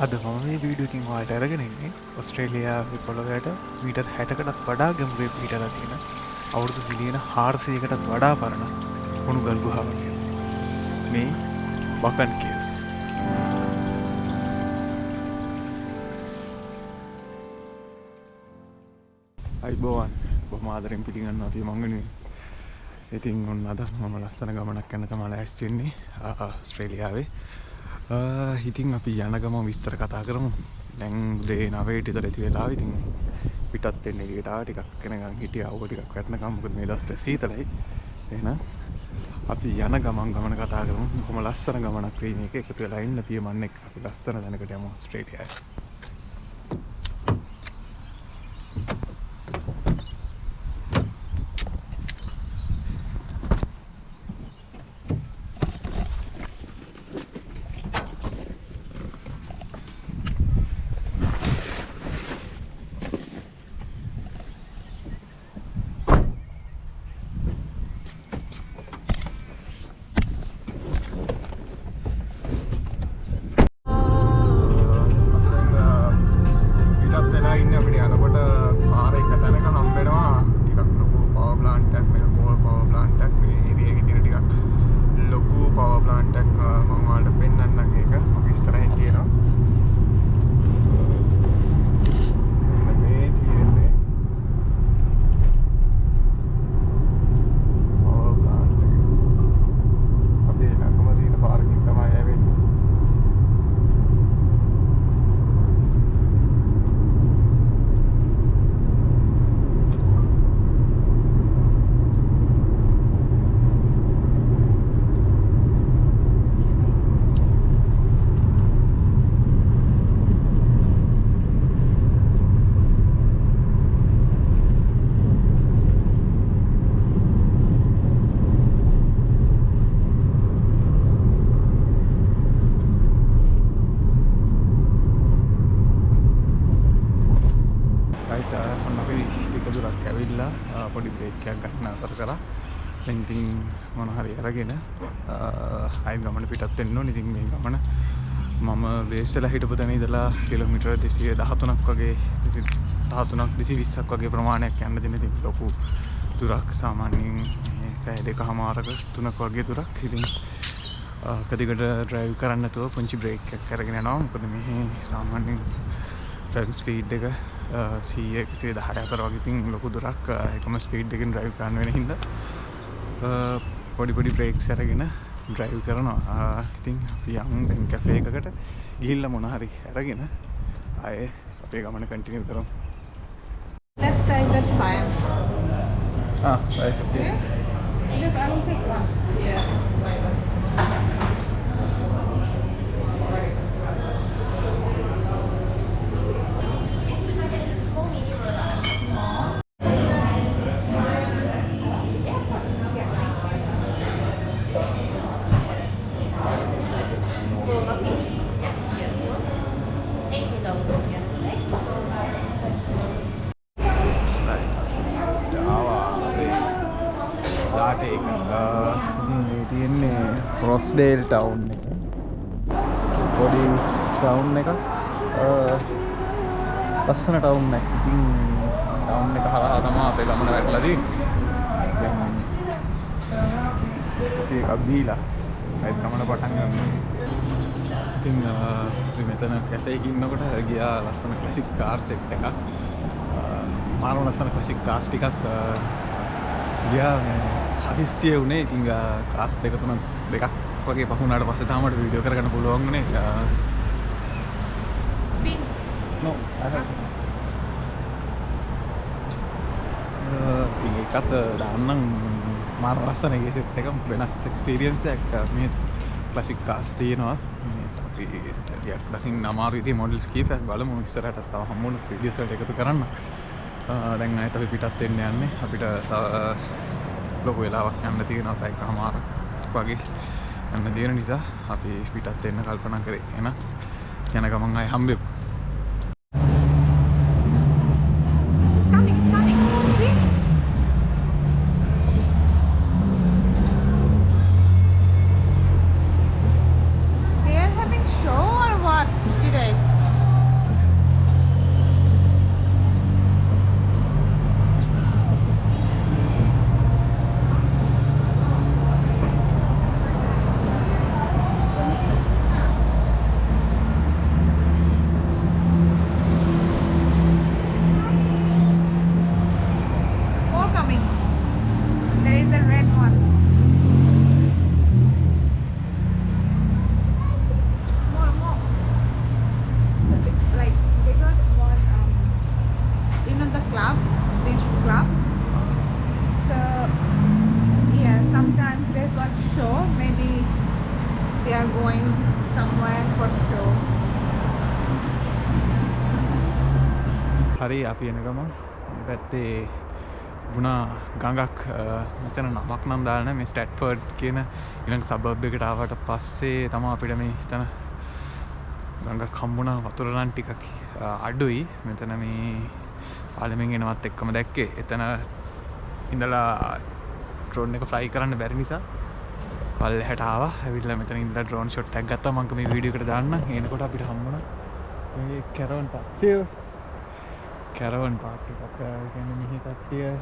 අද මම මේ වීඩියෝකින් ඔයාලට අරගෙන ඉන්නේ ඔස්ට්‍රේලියාවේ පොළොවට මීටර් 60කටත් වඩා ගැඹුරේ පිහිටලා තියෙන අවුරුදු මිලියන 400කටත් වඩා පරණ උණුගල් ගුහාවක් ගැන. මේ බකන් කේව්ස්. අයිබෝවන් බොහොම ආදරෙන් පිළිගන්නවා අපි මං වෙනුවෙන්. ඉතින් ඔන්න අද මම ලස්සන ගමනක් යන තමයි ලෑස්ති වෙන්නේ ඔස්ට්‍රේලියාවේ. ඉතින් අපි යන ගම විස්තර කතා කරමු. දැන් උදේ 9ට විතර ඇති වෙලාව. ඉතින් පිටත් වෙන්න එළියට ආවා. ටිකක් වෙනකන් හිටියා. ඕක ටිකක් වැටෙනකම් මොකද මේ දවස්වල සීතලයි. එහෙනම් අපි යන ගමන කතා කරමු. කොහොම ලස්සන ගමනක් වෙයි මේක. එකතු වෙලා ඉන්න පියමන් එක්ක අපි ලස්සන දැනකට යමු ඔස්ට්‍රේලියාවේ. පොඩි බ්‍රේක් එකක් ගන්න අතර කරා. දැන් ඉතින් මොන හරි අරගෙන ආයි ගමන පිටත් වෙන්න ඕනේ. ඉතින් මේ ගමන මම බේස් වෙලා හිටපු තැන ඉඳලා කිලෝමීටර් 213ක් වගේ 13ක් 220ක් වගේ ප්‍රමාණයක් යන්න දෙන. ඉතින් ලොකු දුරක් සාමාන්‍යයෙන් පැය දෙකමාරක 3ක වගේ දුරක්. ඉතින් කදිකට ඩ්‍රයිව් කරන්න නැතුව පුංචි බ්‍රේක් එකක් අරගෙන යනවා. මොකද මේ සාමාන්‍යයෙන් ඩ්‍රයිවිංగ్ ස්පීඩ් එක 100-114 වගේ. ඉතින් ලොකු දුරක් එකම ස්පීඩ් එකකින් ඩ්‍රයිව් කරන්න වෙන හින්දා පොඩි බ්‍රේක්ස් අරගෙන ඩ්‍රයිව් කරනවා. ඉතින් අපි යමු දැන් කැෆේ එකකට ගිහිල්ලා මොන හරි අරගෙන ආයේ අපේ ගමන කන්ටිනියු කරමු. Let's try that fire. Right. Yeah? Yes, I will take one. Yeah. Rosedale town එක පොඩි ටවුන් එක ලස්සන ටවුන් එක. ඉතින් ටවුන් එක හරහා තමයි අපේ ගමන වැටලා තියෙන්නේ. දැන් අපි එකක් බීලා ඒ ගමන පටන් ගන්නවා. ඉතින් අපි මෙතන කැෆේ එකේ ඉන්නකොට ගියා ලස්සන ක්ලාසික් කාර් සෙට් එකක්. මානව ලස්සන ක්ලාසික් කාර්ස් ටිකක් ගියා හදිස්සියේ උනේ. ඉතින් ක්ලාස් දෙකක් වගේ පහුණාට පස්සේ තමයි වීඩියෝ කරගන්න පුළුවන් වුණේ. No, ඉතින් ඒකත් දාන්නම් මාර ලස්සන ගේ සෙට් එකක් වෙනස් එක්ස්පීරියන්ස් එකක්. මේ ක්ලාසික් කාර්ස් තියෙනවා. අපි ටිකක් ලසින් අමාරු ඉතින් මොඩල්ස් කීපයක් බලමු. ඉස්සරහට තව හම්බුන වීඩියෝස් වලට එකතු කරන්න. දැන් ආයෙත් අපි පිටත් වෙන්න යන්නේ. අපිට තව ලොකු වෙලාවක් යන්න තියෙනවා. පැයකමාර වගේ යන්න තියෙන නිසා අපි පිටත් වෙන්න කල්පනා කරේ. එහෙනම් යන ගමන් ආයෙ හම්බෙමු. They are having show or what today? හරි අපි එන ගමන් මේ පැත්තේ වුණා ගඟක් මෙතන නමක් නම් දාලා නැහැ මේ ස්ටැට්ෆර්ඩ් කියන ඊළඟ සබබ් එකට ආවට පස්සේ තමයි අපිට මේ තන ගඟක් හම්බුණා වතුර ලන් ටිකක් අඩුයි මෙතන මේ පාලමෙන් එනවත් එක්කම දැක්කේ එතන ඉඳලා ඩ්‍රෝන් එක ෆ්ලයි කරන්න බැරි නිසා පල්ලෙහාට ආවා ඇවිල්ලා මෙතන ඉඳලා ඩ්‍රෝන් ෂොට් එකක් ගත්තා මම මේ වීඩියෝ එකට දාන්නම් එනකොට අපිට හම්බුණා මේ කැරවන් පාක් කැරවන් පාක් එකක් කියන්නේ මෙහි කට්ටිය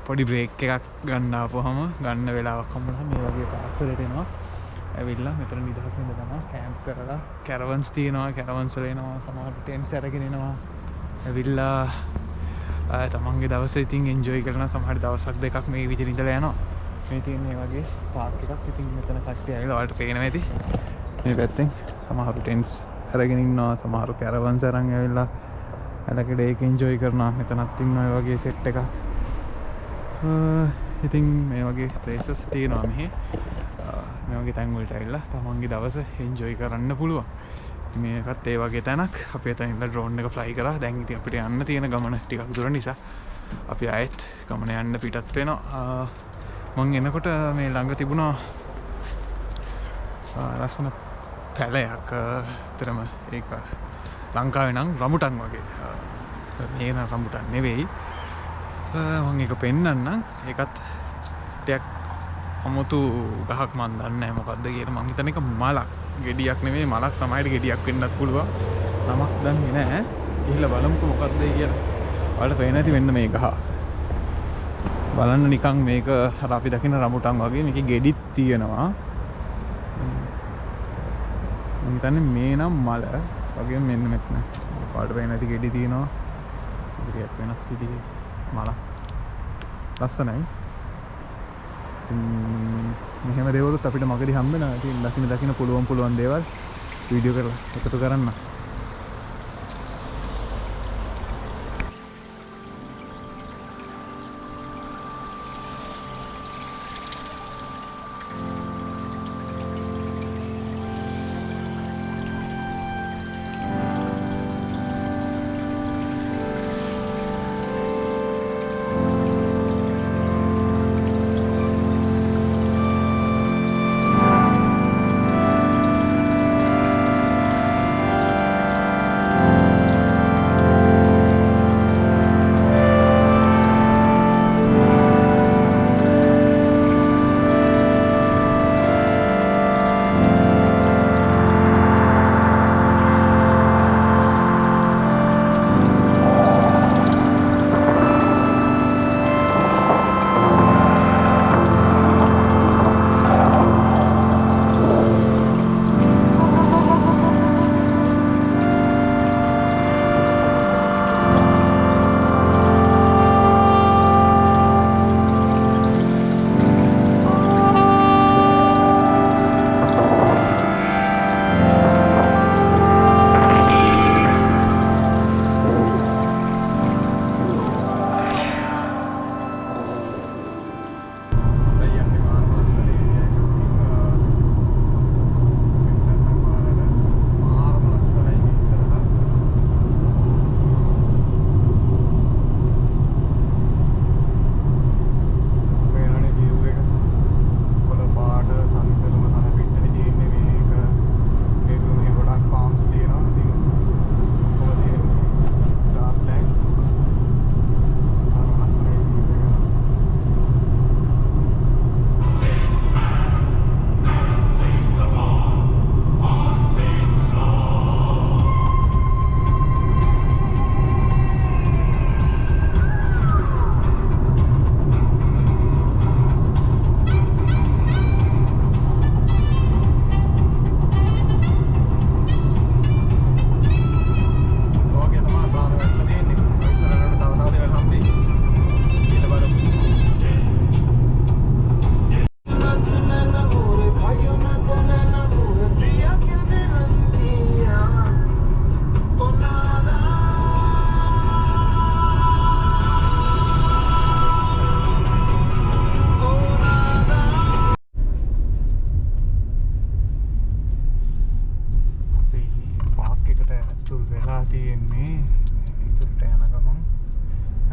පොඩි බ්‍රේක් එකක් ගන්න ආපුවම ගන්න වෙලාවක් හම්බුනහම මේ වගේ පාක්ස් වලට එනවා ඇවිල්ලා මෙතන නිදහසින් ඉඳලා කැම්ප් කරලා කැරවන්ස් තියෙනවා කැරවන්ස් වල එනවා සමහරට ටෙන්ට්ස් අරගෙන එනවා ඇවිල්ලා තමන්ගේ දවසේ ඉතින් එන්ජොයි කරන සමහර දවසක් දෙකක් මේ විදිහට ඉඳලා යනවා මේ තියෙන මේ වගේ පාක් එකක් ඉතින් මෙතන කට්ටිය ඇවිල්ලා ඔයාලට පේනවා ඇති මේ පැත්තෙන් සමහරු ටෙන්ට්ස් අරගෙන ඉන්නවා සමහරු කැරවන්ස් අරන් ඇවිල්ලා එලකට ඒක එන්ජොයි කරනවා මෙතනත් ඉන්නවා ඒ වගේ සෙට් එකක් ඉතින් මේ වගේ ප්ලේසස් තියෙනවා මෙහි මේ වගේ තැන් වලට ඇවිල්ලා තමන්ගේ දවස එන්ජොයි කරන්න පුළුවන් ඉතින් මේකත් ඒ වගේ තැනක් අපි එතන ඉඳලා ඩ්‍රෝන් එක ෆ්ලයි කරා දැන් ඉතින් අපිට යන්න තියෙන ගමන ටිකක් දුර නිසා අපි ආයෙත් ගමන යන්න පිටත් වෙනවා මං එනකොට මේ ළඟ තිබුණා ලස්සන පැලයක් තරම ඒක ලංකාවේ නම් රඹුටන් වගේ මේ නම් රඹුටන් නෙවෙයි මම ඒක පෙන්නන්නම් ඒකත් ටිකක් අමුතු ගහක් මන් දන්නේ නැහැ මොකද්ද කියලා මං හිතන එක මලක් ගෙඩියක් නෙමෙයි මලක් සමහරට ගෙඩියක් වෙන්නත් පුළුවන් නමක් දන්නේ නැහැ ගිහිල්ලා බලමුකෝ මොකද්ද කියලා ඔයාලට පේන ඇති මෙන්න මේ ගහ බලන්න නිකන් මේක අර අපි දකින රඹුටන් වගේ මේකේ ගෙඩිත් තියෙනවා මම හිතන්නේ මේ නම් මල වගේ මෙන්න මෙතන පාට වෙන ඇති ගෙඩි තියෙනවා ඉතිරියක් වෙනස් විදිහේ මල ලස්සනයි මෙහෙම දේවලුත් අපිට මගදී හම්බ වෙනවා ඉතින් දකින්න පුළුවන් දේවල් වීඩියෝ කරලා එකතු කරන්න ඇතුල් වෙලා තියෙන්නේ ඉතුරට යන ගමන්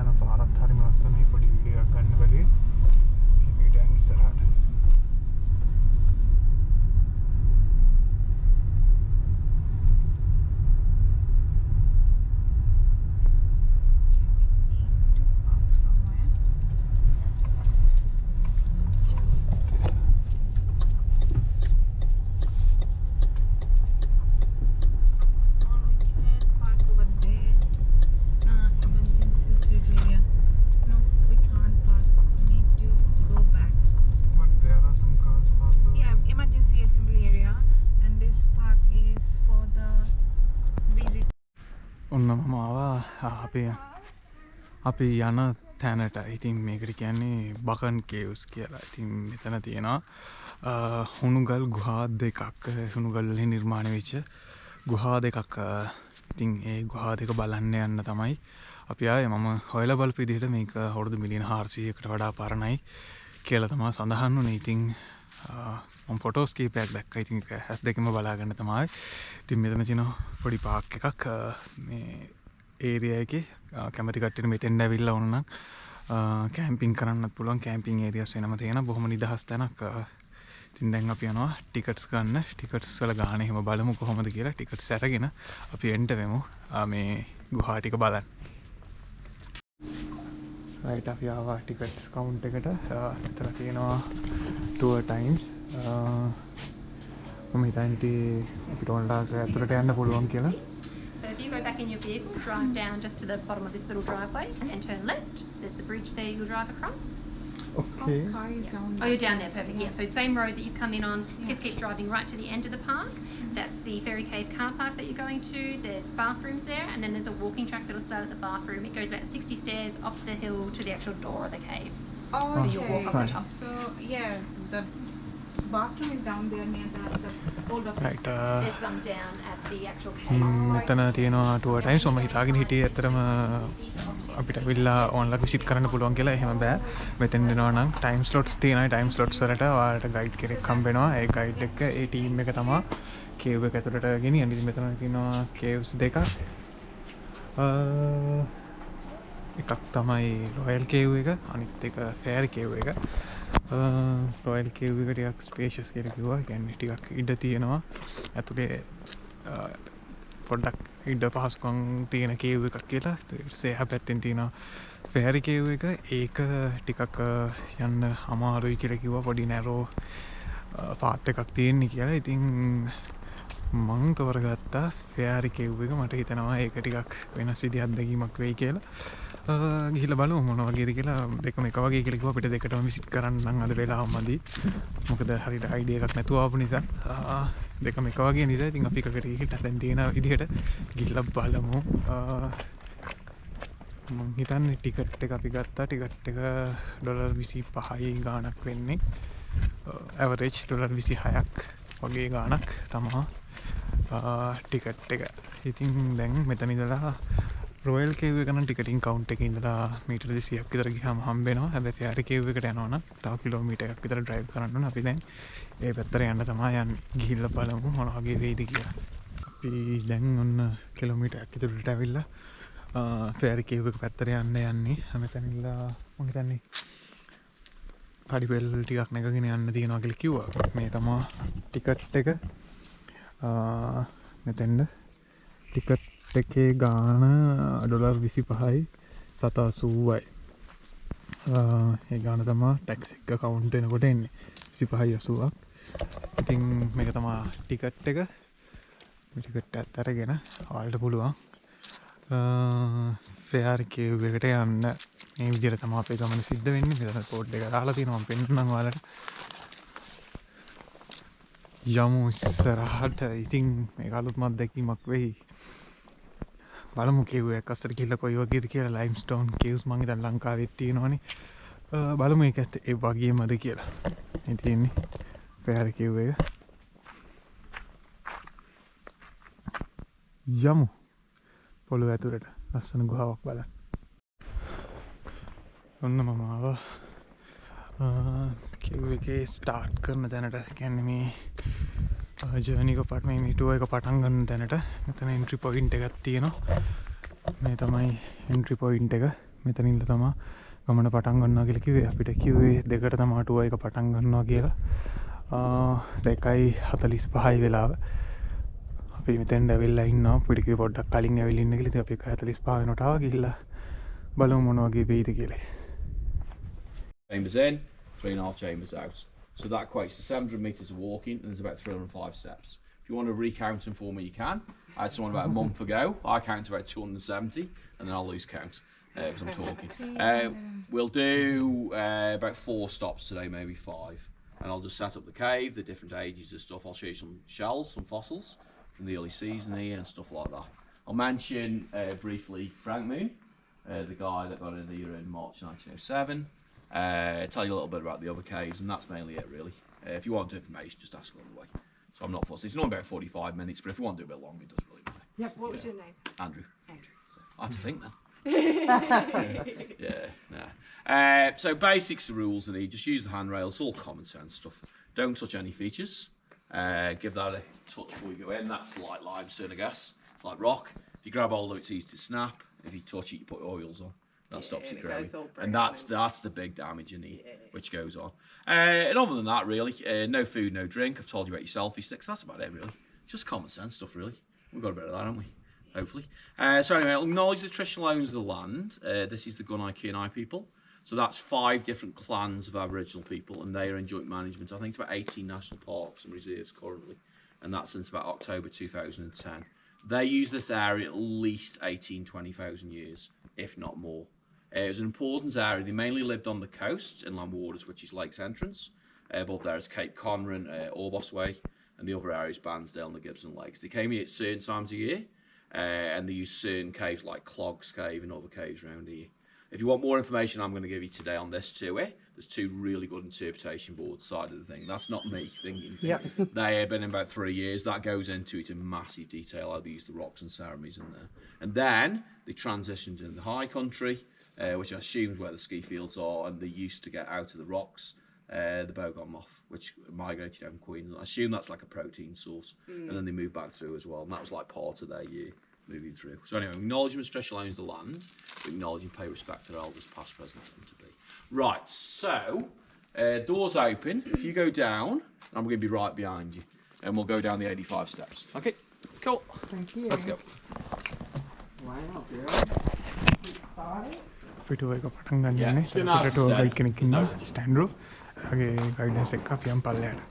යන පාරත් හරිම ලස්සනයි පොඩි වීඩියෝ එකක් ගන්න බැලුවේ මේ වීඩියෝ එක ඉස්සරහට ඔන්න මම ආවා අපි යන තැනට. ඉතින් මේකට කියන්නේ බකන් කේව්ස් කියලා. ඉතින් මෙතන තියෙනවා හුණුගල් ගුහා දෙකක්, හුණුගල් වලින් නිර්මාණය වෙච්ච ගුහා දෙකක්. ඉතින් ඒ ගුහා දෙක බලන්න යන්න තමයි අපි ආවේ. මම හොයලා බලපු විදිහට මේක අවුරුදු මිලියන 400කට වඩා පරණයි කියලා තමයි සඳහන් වුනේ. ඉතින් මම ෆොටෝස් කීපයක් දැක්කා. ඉතින් ඇස් දෙකම බලාගන්න තමයි. ඉතින් මෙතන තියෙන පොඩි පාක් එකක් මේ ඒරියා එකේ කැමති කට්ටියට මෙතෙන්ට ඇවිල්ලා ඕන නම් කැම්පින් කරන්නත් පුළුවන්. කැම්පින් ඒරියාස් වෙනම තියෙන බොහොම නිදහස් තැනක්. ඉතින් දැන් අපි යනවා ටිකට්ස් ගන්න. ටිකට්ස් වල ගාණ එහෙම බලමු කොහොමද කියලා. ටිකට්ස් අරගෙන අපි එන්ට වෙමු මේ ගුහා ටික බලන්න. රයිට් අපි ආවා ටිකට්ස් කවුන්ට් එකට. එතන තියෙනවා ටුවර් ටයිම්ස්. මම හිතන්නේ අපිට ඔන්ලාස් ඇතුළට යන්න පුළුවන් කියලා. So if you go back in your vehicle, drive down just to the bottom of this little driveway and then turn left. There's the bridge there you'll drive across. Okay. Our car is down Oh, you're down there, perfect. Yeah, so same road that you've come in on. You just keep driving right to the end of the park. That's the Fairy Cave car park that you're going to. There's bathrooms there, and then there's a walking track that'll start at the bathroom. It goes about 60 stairs up the hill to the actual door of the cave. Oh, So you'll walk up the top. So yeah, the bathroom is down there near the old office. Right. There's some down at the actual cave as well. මෙතන තියෙනවා tour Times. මම හිතාගෙන හිටියේ ඇත්තටම අපිට ඇවිල්ලා ඕන්ලයින් visit කරන්න පුළුවන් කියලා. එහෙම බෑ. මෙතෙන් එනවා නම් ටයිම් ස්ලොට්ස් තියෙනවා. ටයිම් ස්ලොට්ස් වලට ඔයාලට ගයිඩ් කෙනෙක් හම්බ වෙනවා. ඒ ගයිඩ් එක ඒ ටීම් එක තමයි කේව් එක ඇතුළට ගෙනියන්නේ. ඉතින් මෙතන තියෙනවා කේව්ස් දෙකක්. එකක් තමයි රොයල් කේව් එක, අනිත් එක ෆෙයරි කේව් එක. රොයල් කේව් එක ටිකක් ස්පේෂස් කියලා කිව්වා. කියන්නේ ටිකක් ඉඩ තියෙනවා. ඇතුලේ පොඩ්ඩක් ඉඩ පහසුකම් තියෙන කේව් එකක් කියලා. එහා පැත්තෙන් තියෙනවා ෆෙයරි කේව් එක. ඒක ටිකක් යන්න අමාරුයි කියලා කිව්වා. පොඩි නැරෝ පාත් එකක් තියෙන්නේ කියලා. ඉතින් මං තෝරගත්තා ෆෙයරි කේව් එක. මට හිතෙනවා ඒක ටිකක් වෙනස් විදිහක් අත්දැකීමක් වෙයි කියලා. ගිහිල්ලා බලමු මොන වගේද කියලා. දෙකම එක වගේ කියලා කිව්වා. අපිට දෙකටම විසිට් කරන්න නම් අද වෙලාව මදි. මොකද හරියට අයිඩියා එකක් නැතුව ආපු නිසා. දෙකම එක වගේ නිසා ඉතින් අපි එකකට ගිහිල්ලා දැන් තියෙන විදිහට ගිහිල්ලා බලමු. මං හිතන්නේ ටිකට් එක අපි ගත්තා. ටිකට් එක $25යි ගාණක් වෙන්නේ. ඇවරේජ් $26ක් වගේ ගාණක් තමයි ටිකට් එක. ඉතින් දැන් මෙතන ඉඳලා රොයල් කේව් එක නම් ටිකටින් කවුන්ට් එකේ ඉඳලා මීටර 200ක් විතර ගියාම හම්බ වෙනවා. හැබැයි ෆෙයරි කේව් එකට යනවා නම් තව කිලෝමීටර් එකක් විතර ඩ්‍රයිව් කරන්න ඕන. අපි දැන් ඒ පැත්තට යන්න තමයි යන්නේ. ගිහිල්ලා බලමු මොන වගේ වෙයිද කියලා. අපි දැන් ඔන්න කිලෝමීටරයක් විතරට ඇවිල්ලා ෆෙයරි කේව් එක පැත්තට යන්නේ. මෙතන ඉඳලා මම හිතන්නේ පඩිපෙල් ටිකක් නැගගෙන යන්න තියෙනවා කියලා කිව්වා. මේ තමයි ටිකට් එක. මෙතෙන්ද ටිකට් එකේ ගාණ $25යි 780යි. ඒ ගාණ තමයි ටැක්ස් එක කවුන්ට් වෙනකොට එන්නේ. 25යි 80ක්. ඉතින් මේක තමයි ටිකට් එක. මේ ටිකට් එකත් අරගෙන ඔයාලට පුළුවන් ෆෙයරි කේව් එකට යන්න. මේ විදිහට තමයි අපේ ගමන සිද්ධ වෙන්නේ. මෙතන කෝඩ් එක දාලා තියෙනවා. මම පෙන්නන්නම් ඔයාලට. යමු ඉස්සරහට. ඉතින් මේක අලුත්ම අත්දැකීමක් වෙයි. බලමු කේව් එකක් අස්සට ගිහිල්ලා කොයි වගේද කියලා. ලයිම්ස්ටෝන් කේව්ස් මං හිතන්නේ ලංකාවෙත් තියෙනවනේ. බලමු ඒකත් ඒ වගේමද කියලා. මේ තියෙන්නේ ෆෙයරි කේව් එක. යමු පොළොව ඇතුළට ලස්සන ගුහාවක් බලන්න. ඔන්න මම ආවා කේව් එකේ ස්ටාර්ට් කරන තැනට. කියන්නේ මේ ජර්නි එක මේ ටුව එක පටන් ගන්න තැනට මෙතන එන්ට්‍රි පොයින්ට් එකක් තියෙනවා. මේ තමයි එන්ට්‍රි පොයින්ට් එක. මෙතනින්ද තමයි ගමන පටන් ගන්නවා කියලා කිව්වේ. අපිට කිව්වේ 2කට තමයි ටුව එක පටන් ගන්නවා කියලා. 1:45යි වෙලාව. අපි මෙතෙන් ඇවිල්ලා ඉන්නවා. අපිට කිව්වේ පොඩ්ඩක් කලින් ඇවිල්ලා ඉන්න කියලා. ඉතින් අපි 1:45 වෙනකොට ආවා ගිහිල්ලා බලමු මොන වගේ වෙයිද කියලා. Chambers in, 3.5 chambers out. So that equates to 700 metres of walking and there's about 305 steps. If you want to recount them for me, you can. I had someone about a month ago. I counted about 270 and then I'll lose count because I'm talking. We'll do about 4 stops today, maybe 5. And I'll just set up the cave, the different ages of stuff. I'll show you some shells, some fossils from the early season here and stuff like that. I'll mention briefly Frank Moon, the guy that got in here in March 1907. Tell you a little bit about the other caves, and that's mainly it really. If you want information, just ask along the way. So I'm not fussed. It's not about 45 minutes, but if you want to do a bit longer, it doesn't really matter. Yep. What was your name? Andrew. So I have to think then. Yeah. So basics, the rules that just use the handrails. It's all common sense stuff. Don't touch any features. Give that a touch before you go in. That's like limestone, I guess. It's like rock. If you grab hold of it, it's easy to snap. If you touch it, you put oils on. That stops it growing, and that's the big damage in here, which goes on. And other than that, really, no food, no drink. I've told you about your selfie sticks. That's about it, really. Just common sense stuff, really. We've got a bit of that, haven't we? Hopefully. So anyway, I'll acknowledge the traditional owners of the land. This is the Gunai Kurnai people. So that's 5 different clans of Aboriginal people, and they are in joint management. I think it's about 18 national parks and reserves currently, and that's since about October 2010. They use this area at least 20,000 years, if not more. It was an important area. They mainly lived on the coast, inland waters, which is Lakes Entrance. Above there is Cape Conran, Orbos Way, and the other areas, Bansdale and the Gibson Lakes. They came here at certain times of year, and they used certain caves like Clogs Cave and other caves around here. If you want more information, I'm going to give you today on this too. There's 2 really good interpretation boards side of the thing. That's not me thinking. Yeah. They have been in about 3 years. That goes into it in massive detail how they use the rocks and ceremonies in there. And then they transitioned into the high country, which I assume is where the ski fields are, and they used to get out of the rocks, the bogong moth, which migrated down Queensland. I assume that's like a protein source, and then they moved back through as well, and that was like part of their year moving through. So anyway, acknowledgement traditional owners of the land, acknowledge and pay respect to their elders past, present and to be. Right, so doors open. If you go down, I'm going to be right behind you, and we'll go down the 85 steps. Okay, cool. Thank you. Let's go. Wow, girl. Excited? අපි ටුව එක පටන් ගන්න යන්නේ. අපිට ටුව guide කෙනෙක් ඉන්නවා. ස්ටැන්ඩ්‍රෝ. එයාගේ guidance එක්ක අපි යම් පල්ලෙහාට.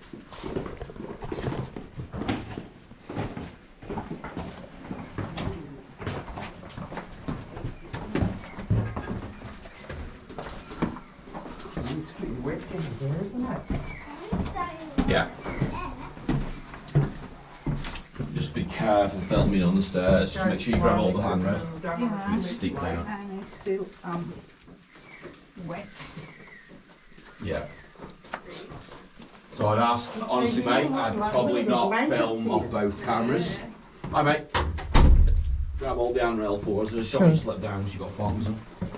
It's pretty wet in here, isn't it? Yeah. Just be careful filming on the stairs. Just make sure you grab all the handrail. Yeah. It's steep down. And it's still wet. Yeah. So I'd ask, honestly, mate, I'd probably not film off both cameras. Hi, mate. Grab all the handrail for us. Just don't slip down because you've got fogs on.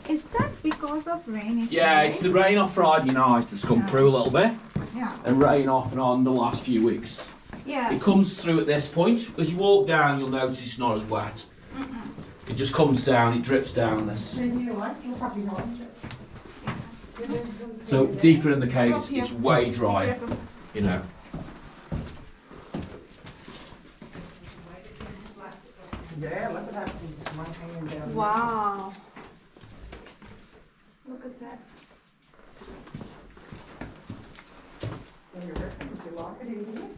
Is that because of rain? Yeah, it's the rain off Friday night that's come through a little bit, Yeah. and rain off and on the last few weeks. Yeah. It comes through at this point. As you walk down, you'll notice it's not as wet. It just comes down, it drips down this. So deeper in the cave, it's way drier, you know. Yeah, look at that. One hanging down. Wow. Look at that. What do you reckon? Would you like it in here?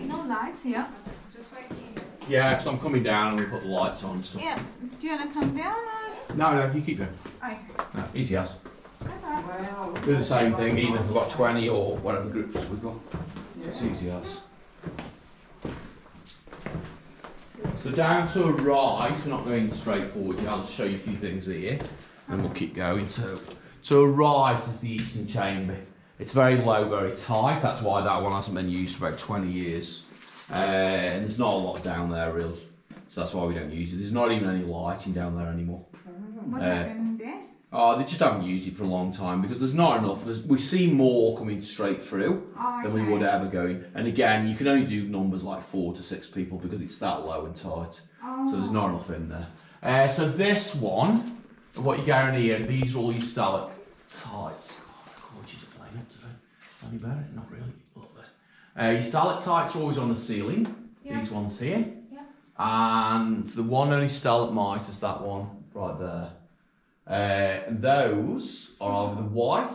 No lights here. Yeah, because I'm coming down and we put the lights on and stuff. Yeah. Do you wanna come down or? No, you keep going. Aye. No, easy as. That's all right. Wow. Do the same thing, even if we've got 20 or whatever groups we've got. So it's easy as. So down to the right, we're not going straight forward yet, I'll show you a few things here, and we'll keep going. So to the right is the eastern chamber. It's very low, very tight. That's why that one hasn't been used for about 20 years. And there's not a lot down there really. So that's why we don't use it. There's not even any lighting down there anymore. What happened there? Oh, they just haven't used it for a long time because there's not enough. We see more coming straight through than we would ever going. And again, you can only do numbers like 4 to 6 people because it's that low and tight. So there's not enough in there. So this one, what you get in here, these are all your stalactites. God, she's playing up today. Any better? Not really. A little bit. Your stalactites are always on the ceiling. These ones here. And the one only stalagmite is that one right there. And those are either the white,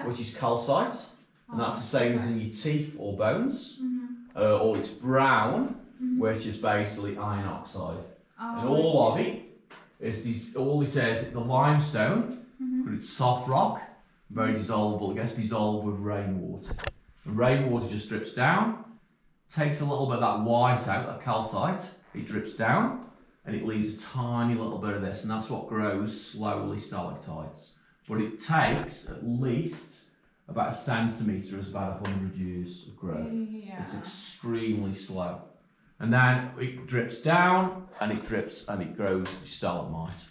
which is calcite, and that's the same as in your teeth or bones, or it's brown, which is basically iron oxide. And all of it is all it is the limestone, but it's soft rock, very dissolvable. It gets dissolved with rainwater. The rainwater just drips down, takes a little bit of that white out, that calcite, it drips down, and it leaves a tiny little bit of this, and that's what grows slowly stalactites. But it takes at least about 1 centimetre, is about 100 years of growth. It's extremely slow. And then it drips down, and it drips, and it grows to stalagmite.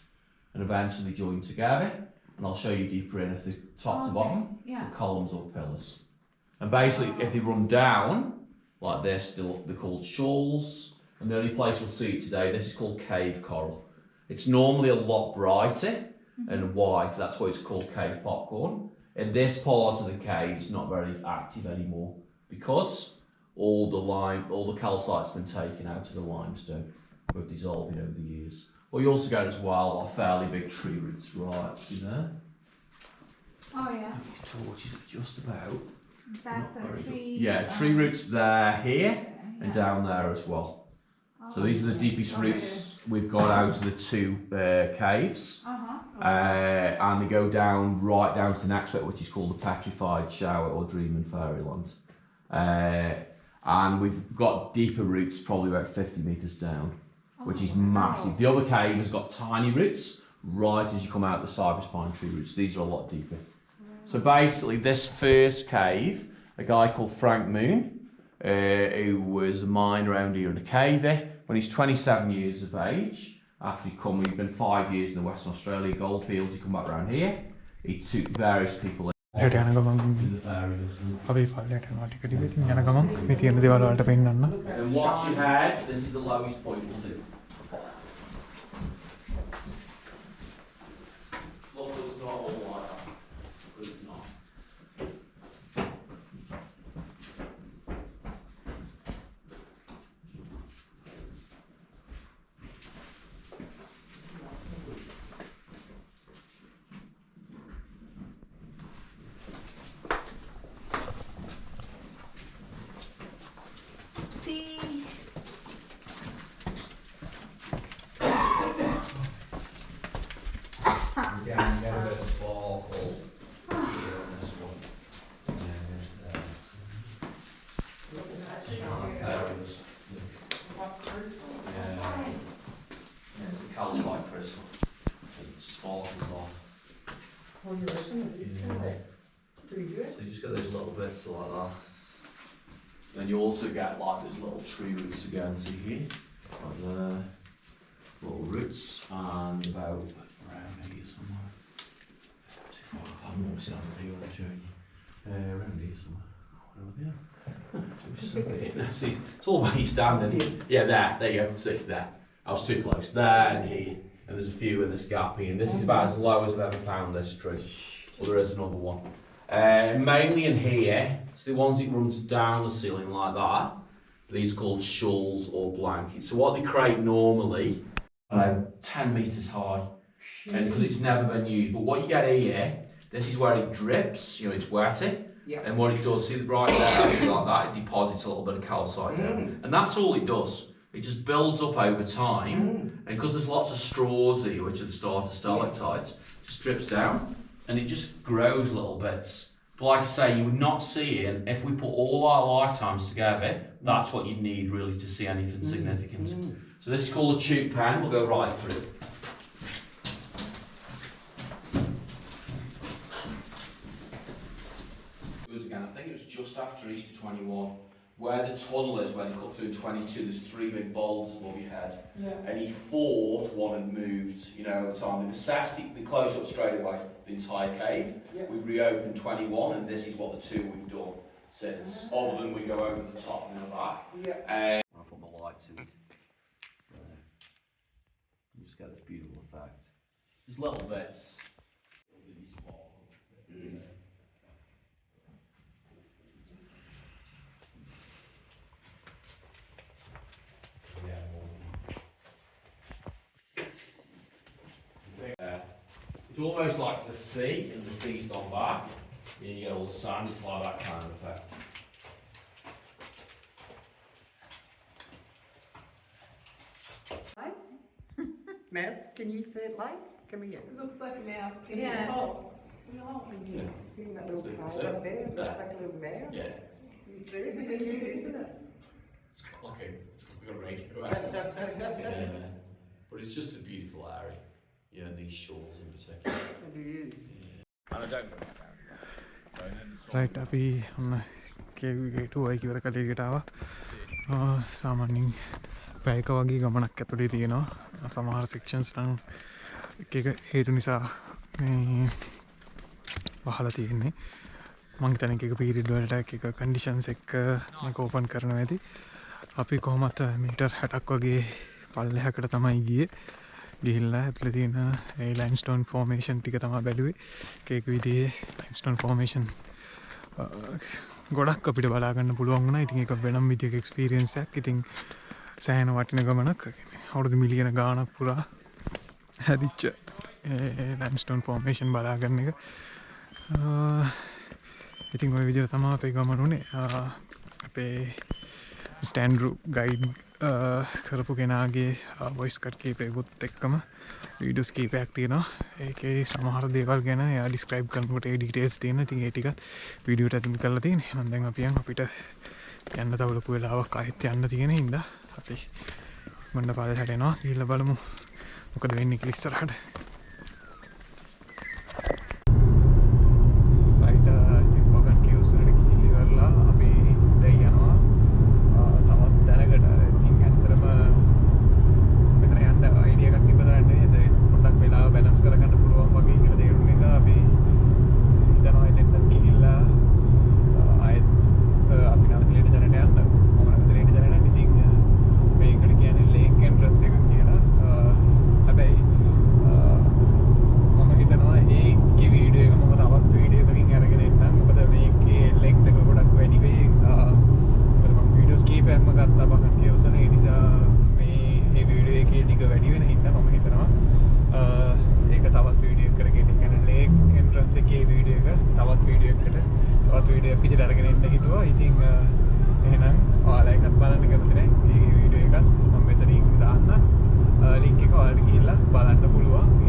And eventually join together, and I'll show you deeper in if they're top to bottom, the columns or pillars. And basically, if they run down, like this, they're called shoals. And the only place we'll see it today, this is called cave coral. It's normally a lot brighter and white, that's why it's called cave popcorn. In this part of the cave, it's not very active anymore because all the calcite's been taken out of the limestone with dissolving over the years. What you also get as well are fairly big tree roots right see there. Oh yeah. Your torch is just about. That's a tree. Yeah, tree roots there, here, and down there as well. So these are the deepest roots we've got out of the 2 caves. And they go down right down to the next bit, which is called the Petrified Shower or Dream in Fairyland. And we've got deeper roots, probably about 50 metres down, which is massive. The other cave has got tiny roots right as you come out the cypress pine tree roots. These are a lot deeper. So basically, this first cave, a guy called Frank Moon, who was a mine around here in the cave. When he's 27 years of age, after he'd been 5 years in the Western Australia goldfields, he come back around here. He took various people in the areas. And watch your head, this is the lowest point we'll do. Look, it's not all like that. It's not. Again, you get a bit of sparkle here on this one. There's a calcite crystal. It sparkles off. Oh, you're right. Pretty good. So you just get those little bits like that. Then you also get like these little tree roots again, see here? Like there. Little roots and about around here somewhere. Too far up, I'm not standing here when I'm showing you. Around here somewhere. Over there. See, it's all where you're standing. Yeah, there you go. See, there. I was too close. There and here. And there's a few in this gap here. And this is about as low as I've ever found this tree. Well, there is another one. Mainly in here, so the ones that runs down the ceiling like that, these are called shawls or blankets. So what they create normally, 10 metres high, and because it's never been used. But what you get here, this is where it drips, you know, it's wetty. Yeah. And what it does, see right there, like that, it deposits a little bit of calcite down. And that's all it does. It just builds up over time. And because there's lots of straws here, which are the starter stalactites, it just drips down. And it just grows little bits. But like I say, you would not see it if we put all our lifetimes together. That's what you'd need really to see anything significant. So this is called a tube pen. We'll go right through. 21. Where the tunnel is, where they cut through 22, there's 3 big boulders above your head. Yeah. And he thought one had moved, you know, over time. They've assessed it, they closed up straight away, the entire cave. Yeah. We reopened 21, and this is what the 2 we've done since. Other than we go over the top and the back. Yeah. I'll put my light to it. So, you just get this beautiful effect. There's little bits. Really small. It's almost like the sea, and the sea's gone back, and you get all the sand, it's like that kind of effect. Lice? Mouse, can you see it, Lice? Come here. It looks like a mouse. Yeah. Oh. Yeah. See that little See cow it? up there? It looks Yeah. like a little mouse. Yeah. You see, it's cute, isn't it? It's like a radio act. Yeah. But it's just a beautiful area, you know, these shores in particular. It is. And I don't right අපි ඔන්න කේවිගේටුවයි කිවර කලේකට ආවා සාමාන්‍යයෙන් පැයක වගේ ගමනක් ඇතුළේ තියෙනවා සමහර සෙක්ෂන්ස් නම් එක හේතු නිසා මේ වහලා තියෙන්නේ මං හිතන්නේ එක පීරියඩ් වලට එක කන්ඩිෂන්ස් එක්ක මේක ඕපන් කරනවා ඇති අපි කොහොමත් මීටර් 60ක් වගේ පල්ලෙහාකට තමයි ගියේ ගිහිල්ලා ඇතුළේ තියෙන ඒ ලයිම්ස්ටෝන් ෆෝමේෂන් ටික තමයි බැලුවේ ඒක විදිහේ ලයිම්ස්ටෝන් ෆෝමේෂන් ගොඩක් අපිට බලා ගන්න පුළුවන් වුණා. ඉතින් ඒක වෙනම විදිහක එක්ස්පීරියන්ස් එකක්. ඉතින් සෑහෙන වටින ගමනක්. අවුරුදු මිලියන ගාණක් පුරා හැදිච්ච ලයිම්ස්ටෝන් ෆෝමේෂන් බලා ගන්න එක. ඉතින් ওই විදිහට තමයි අපේ ගමන උනේ. අපේ ස්ටෑන්ඩ්රු ගයිඩ් කරපු කෙනාගේ වොයිස් කට් කීපයකුත් එක්කම වීඩියෝස් කීපයක් තියෙනවා. ඒකේ සමහර දේවල් ගැන එයා ඩිස්ක්‍රයිබ් කරනකොට ඒ ඩීටේල්ස් තියෙන. ඉතින් ඒ ටිකත් වීඩියෝට ඇතුළත් කරලා තියෙනවා. එහෙනම් දැන් අපි අපිට යන්න තව ලොකු වෙලාවක් ආයෙත් යන්න තියෙන හින්දා අපි මොන්න පල්ලෙහාට එනවා. ගිහිල්ලා බලමු මොකද වෙන්නේ කියලා ඉස්සරහට. බලන්න පුළුවන්